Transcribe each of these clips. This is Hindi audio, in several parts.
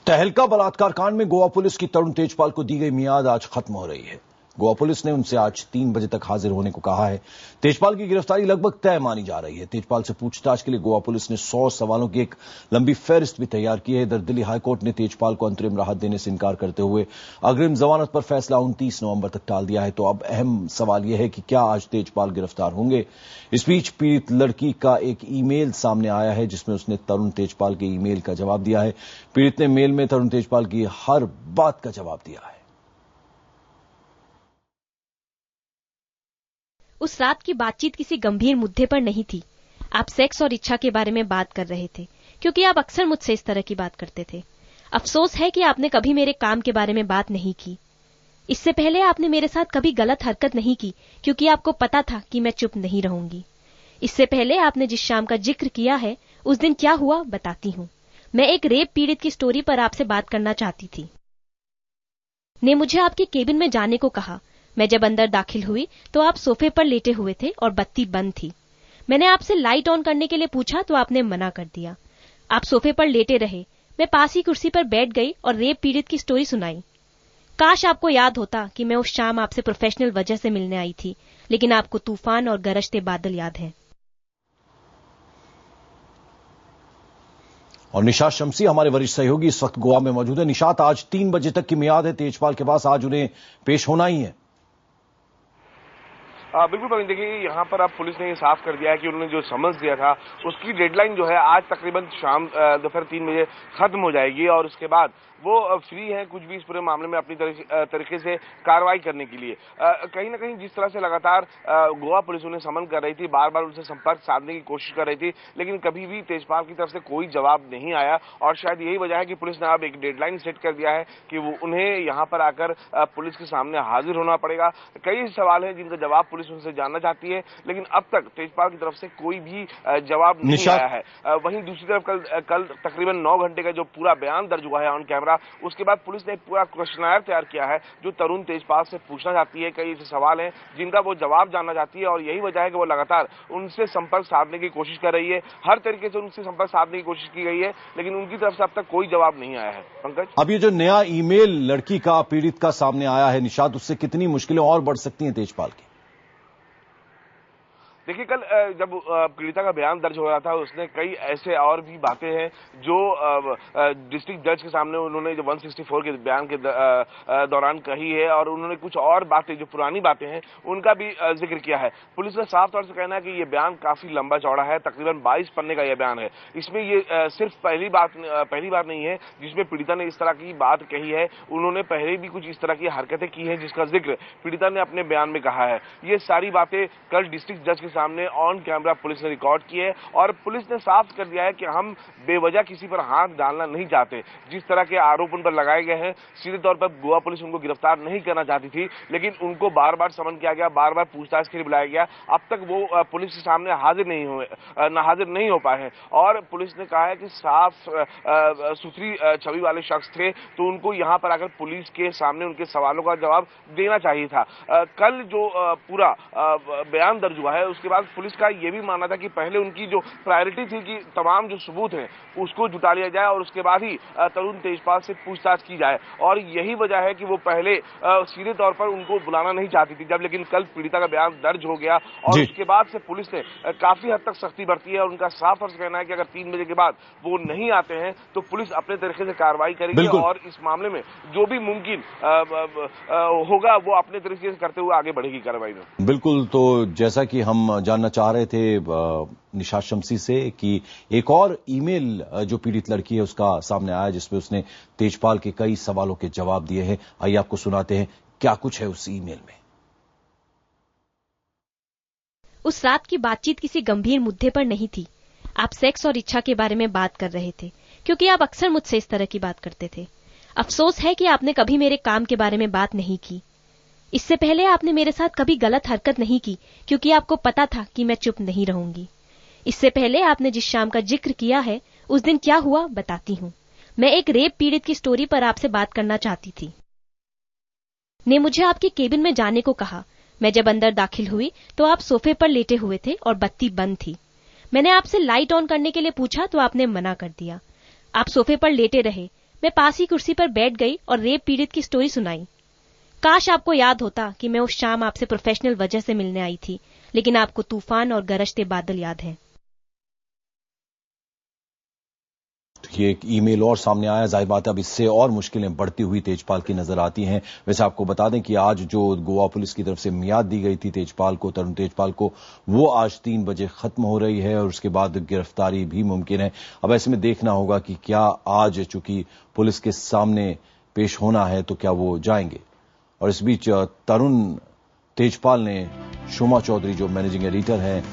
तहलका बलात्कार कांड में गोवा पुलिस की तरुण तेजपाल को दी गई मियाद आज खत्म हो रही है। गोवा पुलिस ने उनसे आज 3 बजे तक हाजिर होने को कहा है। तेजपाल की गिरफ्तारी लगभग तय मानी जा रही है। तेजपाल से पूछताछ के लिए गोवा पुलिस ने 100 सवालों की एक लंबी फेहरिस्त भी तैयार की है। इधर दिल्ली हाईकोर्ट ने तेजपाल को अंतरिम राहत देने से इनकार करते हुए अग्रिम जमानत पर फैसला 29 नवंबर तक टाल दिया है। तो अब अहम सवाल यह है कि क्या आज तेजपाल गिरफ्तार होंगे। इस बीच पीड़ित लड़की का एक ईमेल सामने आया है जिसमें उसने तरुण तेजपाल के ईमेल का जवाब दिया है। पीड़ित ने मेल में तरुण तेजपाल की हर बात का जवाब दिया है। उस रात की बातचीत किसी गंभीर मुद्दे पर नहीं थी। आप सेक्स और इच्छा के बारे में बात कर रहे थे, क्योंकि आप अक्सर मुझसे इस तरह की बात करते थे। अफसोस है कि आपने कभी मेरे काम के बारे में बात नहीं की। इससे पहले आपने मेरे साथ कभी गलत हरकत नहीं की, क्योंकि आपको पता था कि मैं चुप नहीं रहूंगी। इससे पहले आपने जिस शाम का जिक्र किया है, उस दिन क्या हुआ बताती हूँ। मैं एक रेप पीड़ित की स्टोरी पर आपसे बात करना चाहती थी। ने मुझे आपके केबिन में जाने को कहा। मैं जब अंदर दाखिल हुई तो आप सोफे पर लेटे हुए थे और बत्ती बंद थी। मैंने आपसे लाइट ऑन करने के लिए पूछा तो आपने मना कर दिया। आप सोफे पर लेटे रहे। मैं पास ही कुर्सी पर बैठ गई और रेप पीड़ित की स्टोरी सुनाई। काश आपको याद होता कि मैं उस शाम आपसे प्रोफेशनल वजह से मिलने आई थी, लेकिन आपको तूफान और गरजते बादल याद हैं। और निशात शमसी हमारे वरिष्ठ सहयोगी इस वक्त गोवा में मौजूद है। निशात, आज 3 बजे तक की मियाद है तेजपाल के पास, आज उन्हें पेश होना ही है। बिल्कुल प्रवीण, देखिए यहाँ पर अब पुलिस ने ये साफ कर दिया है कि उन्होंने जो समन्स दिया था उसकी डेडलाइन जो है आज तकरीबन शाम दोपहर 3 बजे खत्म हो जाएगी और उसके बाद वो फ्री हैं कुछ भी इस पूरे मामले में अपनी तरीके से कार्रवाई करने के लिए। कहीं ना कहीं जिस तरह से लगातार गोवा पुलिस उन्हें समन कर रही थी, बार बार उनसे संपर्क साधने की कोशिश कर रही थी, लेकिन कभी भी तेजपाल की तरफ से कोई जवाब नहीं आया और शायद यही वजह है कि पुलिस ने अब एक डेडलाइन सेट कर दिया है कि वो उन्हें यहाँ पर आकर पुलिस के सामने हाजिर होना पड़ेगा। कई सवाल हैं जिनका जवाब पुलिस उनसे जानना चाहती है, लेकिन अब तक तेजपाल की तरफ से कोई भी जवाब नहीं आया है। वहीं दूसरी तरफ कल तकरीबन 9 घंटे का जो पूरा बयान दर्ज हुआ है ऑन कैमरा, उसके बाद पुलिस ने एक पूरा क्वेश्चनर तैयार किया है जो तरुण तेजपाल से पूछना चाहती है। कई ऐसे सवाल हैं जिनका वो जवाब जानना चाहती है और यही वजह है कि वो लगातार उनसे संपर्क साधने की कोशिश कर रही है। हर तरीके से उनसे संपर्क साधने की कोशिश की गई है, लेकिन उनकी तरफ से अब तक कोई जवाब नहीं आया है। पंकज, अब ये जो नया ईमेल लड़की का पीड़ित का सामने आया है निशात, उससे कितनी मुश्किलें और बढ़ सकती हैं तेजपाल की? देखिए, कल जब पीड़िता का बयान दर्ज हो रहा था उसने कई ऐसे और भी बातें हैं जो डिस्ट्रिक्ट जज के सामने उन्होंने जो 164 के बयान के दौरान कही है और उन्होंने कुछ और बातें जो पुरानी बातें हैं उनका भी जिक्र किया है। पुलिस का साफ तौर से कहना है कि ये बयान काफी लंबा चौड़ा है, तकरीबन 22 पन्ने का यह बयान है। इसमें ये सिर्फ पहली बात नहीं है जिसमें पीड़िता ने इस तरह की बात कही है। उन्होंने पहले भी कुछ इस तरह की हरकतें की हैं जिसका जिक्र पीड़िता ने अपने बयान में कहा है। ये सारी बातें कल डिस्ट्रिक्ट जज के सामने ऑन कैमरा पुलिस ने रिकॉर्ड की है और पुलिस ने साफ कर दिया है कि हम बेवजह किसी पर हाथ डालना नहीं चाहते। जिस तरह के आरोप उन पर लगाए गए हैं, सीधे तौर पर गोवा पुलिस उनको गिरफ्तार नहीं करना चाहती थी, लेकिन उनको बार बार समन किया गया, बार बार पूछताछ के लिए बुलाया गया। अब तक वो पुलिस के सामने हाजिर नहीं हो पाए हैं और पुलिस ने कहा है कि साफ सुथरी छवि वाले शख्स थे तो उनको यहाँ पर आकर पुलिस के सामने उनके सवालों का जवाब देना चाहिए था। कल जो पूरा बयान दर्ज हुआ है उसके बाद पुलिस का यह भी मानना था कि पहले उनकी जो प्रायोरिटी थी कि तमाम जो सबूत हैं उसको जुटा लिया जाए और उसके बाद ही तरुण तेजपाल से पूछताछ की जाए और यही वजह है कि वो पहले सीधे तौर पर उनको बुलाना नहीं चाहती थी। जब लेकिन कल पीड़िता का बयान दर्ज हो गया और उसके बाद से पुलिस ने काफी हद तक सख्ती बरती है और उनका साफ तौर से कहना है कि अगर 3 बजे के बाद वो नहीं आते हैं तो पुलिस अपने तरीके से कार्रवाई करेगी और इस मामले में जो भी मुमकिन होगा वो अपने तरीके से करते हुए आगे बढ़ेगी कार्रवाई में। बिल्कुल, तो जैसा कि हम जानना चाह रहे थे निशात शमसी से कि एक और ईमेल जो पीड़ित लड़की है उसका सामने आया जिसमें उसने तेजपाल के कई सवालों के जवाब दिए हैं। आइए आपको सुनाते हैं क्या कुछ है उस ईमेल में। उस रात की बातचीत किसी गंभीर मुद्दे पर नहीं थी। आप सेक्स और इच्छा के बारे में बात कर रहे थे, क्योंकि आप अक्सर मुझसे इस तरह की बात करते थे। अफसोस है कि आपने कभी मेरे काम के बारे में बात नहीं की। इससे पहले आपने मेरे साथ कभी गलत हरकत नहीं की, क्योंकि आपको पता था कि मैं चुप नहीं रहूंगी। इससे पहले आपने जिस शाम का जिक्र किया है उस दिन क्या हुआ बताती हूँ। मैं एक रेप पीड़ित की स्टोरी पर आपसे बात करना चाहती थी। ने मुझे आपके केबिन में जाने को कहा। मैं जब अंदर दाखिल हुई तो आप सोफे पर लेटे हुए थे और बत्ती बंद थी। मैंने आपसे लाइट ऑन करने के लिए पूछा तो आपने मना कर दिया। आप सोफे पर लेटे रहे। मैं पास ही कुर्सी पर बैठ गई और रेप पीड़ित की स्टोरी सुनाई। काश आपको याद होता कि मैं उस शाम आपसे प्रोफेशनल वजह से मिलने आई थी, लेकिन आपको तूफान और गरजते बादल याद हैं। ये एक ईमेल और सामने आया। जाहिर बात है अब इससे और मुश्किलें बढ़ती हुई तेजपाल की नजर आती हैं। वैसे आपको बता दें कि आज जो गोवा पुलिस की तरफ से मियाद दी गई थी तेजपाल को, तरुण तेजपाल को, वो आज 3 बजे खत्म हो रही है और उसके बाद गिरफ्तारी भी मुमकिन है। अब ऐसे में देखना होगा कि क्या आज चूंकि पुलिस के सामने पेश होना है तो क्या वो जाएंगे। और इस बीच तरुण तेजपाल ने शोमा चौधरी जो मैनेजिंग एडिटर हैं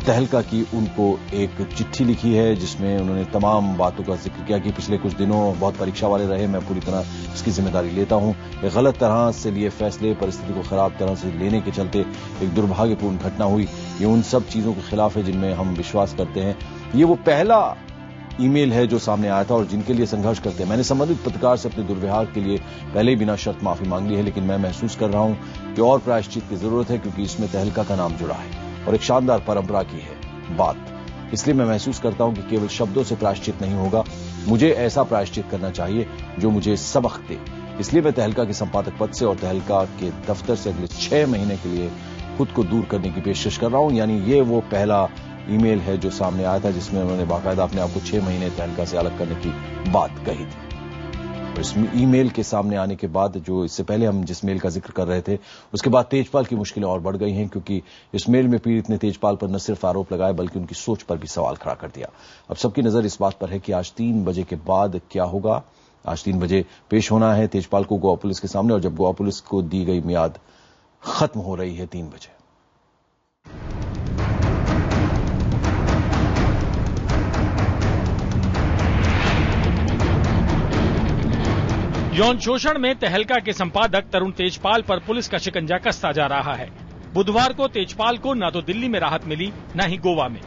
तहलका की, उनको एक चिट्ठी लिखी है जिसमें उन्होंने तमाम बातों का जिक्र किया कि पिछले कुछ दिनों बहुत परीक्षा वाले रहे, मैं पूरी तरह इसकी जिम्मेदारी लेता हूं। एक गलत तरह से लिए फैसले, परिस्थिति को खराब तरह से लेने के चलते एक दुर्भाग्यपूर्ण घटना हुई। ये उन सब चीजों के खिलाफ है जिनमें हम विश्वास करते हैं। ये वो पहला ईमेल है जो सामने आया था और जिनके लिए संघर्ष करते हैं। मैंने संबंधित पत्रकार से अपने दुर्व्यवहार के लिए पहले ही बिना शर्त माफी मांग ली है, लेकिन मैं महसूस कर रहा हूं कि और प्रायश्चित की जरूरत है क्योंकि इसमें तहलका का नाम जुड़ा है और एक शानदार परंपरा की है बात। इसलिए मैं महसूस करता हूं कि केवल शब्दों से प्रायश्चित नहीं होगा, मुझे ऐसा प्रायश्चित करना चाहिए जो मुझे सबक दे। इसलिए मैं तहलका के संपादक पद से और तहलका के दफ्तर से अगले 6 महीने के लिए खुद को दूर करने की पेशकश कर रहा हूं। यानी ये वो पहला ईमेल है जो सामने आया था जिसमें उन्होंने बाकायदा अपने आप को 6 महीने तहलका से अलग करने की बात कही थी। इस ईमेल के सामने आने के बाद, जो इससे पहले हम जिस मेल का जिक्र कर रहे थे, उसके बाद तेजपाल की मुश्किलें और बढ़ गई हैं क्योंकि इस मेल में पीड़ित ने तेजपाल पर न सिर्फ आरोप लगाए बल्कि उनकी सोच पर भी सवाल खड़ा कर दिया। अब सबकी नजर इस बात पर है कि आज 3 बजे के बाद क्या होगा। आज 3 बजे पेश होना है तेजपाल को गोवा पुलिस के सामने और जब गोवा पुलिस को दी गई मियाद खत्म हो रही है 3 बजे। यौन शोषण में तहलका के संपादक तरुण तेजपाल पर पुलिस का शिकंजा कसता जा रहा है। बुधवार को तेजपाल को न तो दिल्ली में राहत मिली न ही गोवा में।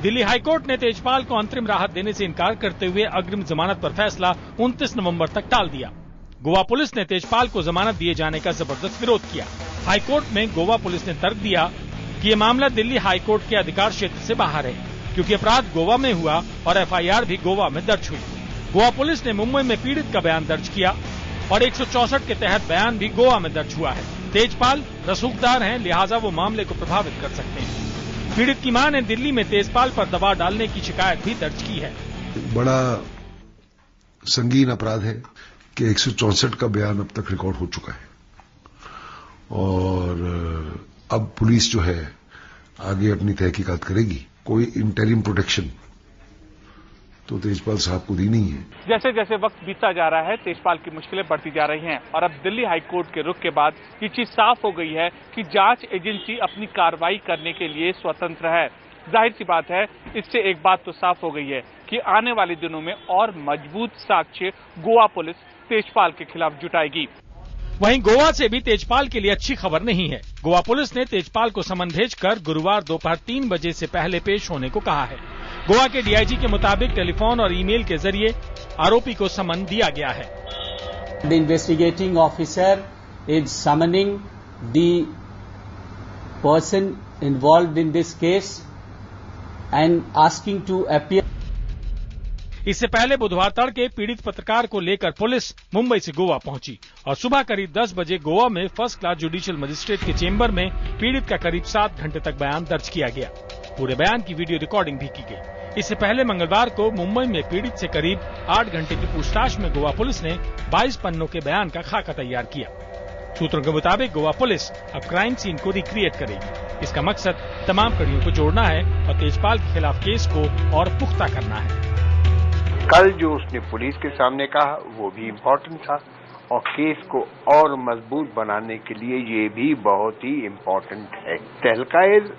दिल्ली हाईकोर्ट ने तेजपाल को अंतरिम राहत देने से इनकार करते हुए अग्रिम जमानत पर फैसला 29 नवंबर तक टाल दिया। गोवा पुलिस ने तेजपाल को जमानत दिए जाने का जबरदस्त विरोध किया। हाईकोर्ट में गोवा पुलिस ने तर्क दिया कि ये मामला दिल्ली हाईकोर्ट के अधिकार क्षेत्र से बाहर है क्योंकि अपराध गोवा में हुआ और FIR भी गोवा में दर्ज हुई। गोवा पुलिस ने मुंबई में पीड़ित का बयान दर्ज किया और 164 के तहत बयान भी गोवा में दर्ज हुआ है। तेजपाल रसूखदार हैं, लिहाजा वो मामले को प्रभावित कर सकते हैं। पीड़ित की मां ने दिल्ली में तेजपाल पर दबाव डालने की शिकायत भी दर्ज की है। बड़ा संगीन अपराध है कि 164 का बयान अब तक रिकॉर्ड हो चुका है और अब पुलिस जो है आगे अपनी तहकीकात करेगी। कोई इंटरिम प्रोटेक्शन तो तेजपाल साहब को दी नहीं है। जैसे जैसे वक्त बीतता जा रहा है तेजपाल की मुश्किलें बढ़ती जा रही हैं और अब दिल्ली हाईकोर्ट के रुख के बाद ये चीज साफ हो गई है कि जांच एजेंसी अपनी कार्रवाई करने के लिए स्वतंत्र है। जाहिर सी बात है, इससे एक बात तो साफ हो गई है कि आने वाले दिनों में और मजबूत साक्ष्य गोवा पुलिस तेजपाल के खिलाफ जुटाएगी। वहीं गोवा से भी तेजपाल के लिए अच्छी खबर नहीं है। गोवा पुलिस ने तेजपाल को समन भेजकर गुरुवार दोपहर 3 बजे से पहले पेश होने को कहा है। गोवा के DIG के मुताबिक टेलीफोन और ईमेल के जरिए आरोपी को समन दिया गया है। The investigating officer is summoning the person involved in this case and asking to appear. इससे पहले बुधवार तड़के पीड़ित पत्रकार को लेकर पुलिस मुंबई से गोवा पहुंची और सुबह करीब 10 बजे गोवा में फर्स्ट क्लास जुडिशियल मजिस्ट्रेट के चेंबर में पीड़ित का करीब 7 घंटे तक बयान दर्ज किया गया। पूरे बयान की वीडियो रिकॉर्डिंग भी की गई। इससे पहले मंगलवार को मुंबई में पीड़ित से करीब 8 घंटे की पूछताछ में गोवा पुलिस ने 22 पन्नों के बयान का खाका तैयार किया। सूत्रों के मुताबिक गोवा पुलिस अब क्राइम सीन को रिक्रिएट करेगी। इसका मकसद तमाम कड़ियों को जोड़ना है और तेजपाल के खिलाफ केस को और पुख्ता करना है। कल जो उसने पुलिस के सामने कहा वो भी इम्पोर्टेंट था और केस को और मजबूत बनाने के लिए ये भी बहुत ही इम्पोर्टेंट है। Tehelka is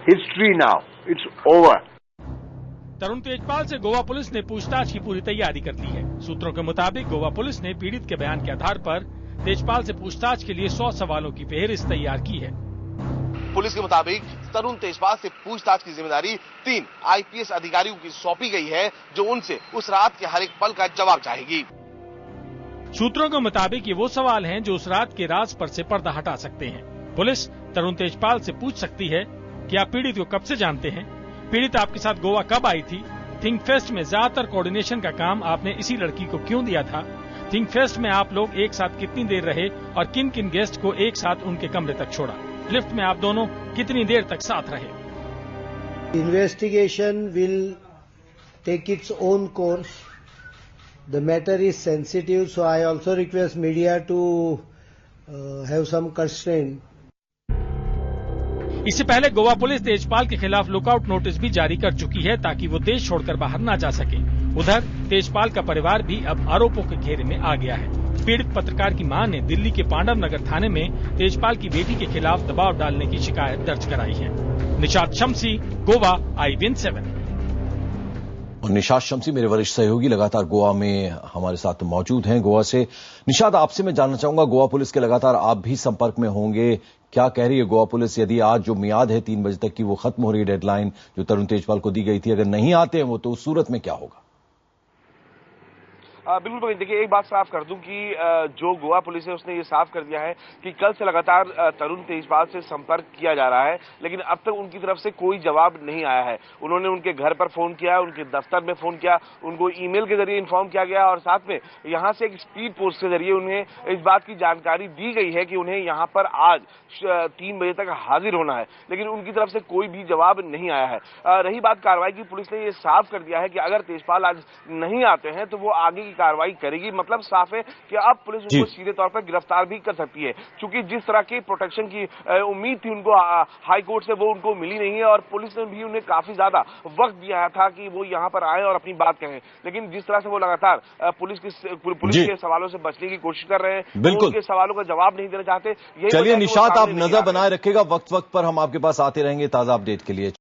history now, it's over. Tarun Tejpal से गोवा पुलिस ने पूछताछ की पूरी तैयारी कर ली है। सूत्रों के मुताबिक गोवा पुलिस ने पीड़ित के बयान के आधार पर तेजपाल से पूछताछ के लिए 100 सवालों की फेहरिस्त तैयार की है। पुलिस के मुताबिक तरुण तेजपाल से पूछताछ की जिम्मेदारी 3 IPS अधिकारियों की सौंपी गई है जो उनसे उस रात के हर एक पल का जवाब चाहेगी। सूत्रों के मुताबिक ये वो सवाल हैं जो उस रात के राज पर से पर्दा हटा सकते हैं। पुलिस तरुण तेजपाल से पूछ सकती है कि आप पीड़ित को कब से जानते हैं, पीड़ित आपके साथ गोवा कब आई थी, थिंक फेस्ट में ज्यादातर कोऑर्डिनेशन का काम आपने इसी लड़की को क्यों दिया था? थिंक फेस्ट में आप लोग एक साथ कितनी देर रहे और किन किन गेस्ट को एक साथ उनके कमरे तक छोड़ा? लिफ्ट में आप दोनों कितनी देर तक साथ रहे? Investigation will take its own course. The matter is sensitive, so I also request media to have some constraint. इससे पहले गोवा पुलिस तेजपाल के खिलाफ लुकआउट नोटिस भी जारी कर चुकी है ताकि वो देश छोड़कर बाहर न जा सके। उधर तेजपाल का परिवार भी अब आरोपों के घेरे में आ गया है। पीड़ित पत्रकार की मां ने दिल्ली के पांडव नगर थाने में तेजपाल की बेटी के खिलाफ दबाव डालने की शिकायत दर्ज कराई है। निशात शम्सी, गोवा, IVN7। और निशात शम्सी मेरे वरिष्ठ सहयोगी लगातार गोवा में हमारे साथ मौजूद हैं। गोवा से निशात, आपसे मैं जानना चाहूंगा, गोवा पुलिस के लगातार आप भी संपर्क में होंगे, क्या कह रही है गोवा पुलिस? यदि आज जो मियाद है 3 बजे तक की वो खत्म हो रही है, डेडलाइन जो तरुण तेजपाल को दी गई थी, अगर नहीं आते हैं वो, तो उस सूरत में क्या होगा? बिल्कुल, देखिए एक बात साफ कर दूं कि जो गोवा पुलिस है उसने ये साफ कर दिया है कि कल से लगातार तरुण तेजपाल से संपर्क किया जा रहा है, लेकिन अब तक उनकी तरफ से कोई जवाब नहीं आया है। उन्होंने उनके घर पर फोन किया, उनके दफ्तर में फोन किया, उनको ईमेल के जरिए इन्फॉर्म किया गया और साथ में यहां से एक स्पीड पोस्ट के जरिए उन्हें इस बात की जानकारी दी गई है कि उन्हें यहां पर आज 3 बजे तक हाजिर होना है, लेकिन उनकी तरफ से कोई भी जवाब नहीं आया है। रही बात कार्रवाई की, पुलिस ने ये साफ कर दिया है कि अगर तेजपाल आज नहीं आते हैं तो वो आगे की कार्रवाई करेगी। मतलब साफ है कि अब पुलिस उनको सीधे तौर पर गिरफ्तार भी कर सकती है, क्योंकि जिस तरह की प्रोटेक्शन की उम्मीद थी उनको हाई कोर्ट से, वो उनको मिली नहीं है और पुलिस ने भी उन्हें काफी ज्यादा वक्त दिया था कि वो यहां पर आए और अपनी बात कहें। लेकिन जिस तरह से वो लगातार पुलिस के सवालों से बचने की कोशिश कर रहे हैं, बिल्कुल उनके सवालों का जवाब नहीं देना चाहते। चलिए निशात, आप नजर बनाए रखिएगा, वक्त वक्त पर हम आपके पास आते रहेंगे ताजा अपडेट के लिए।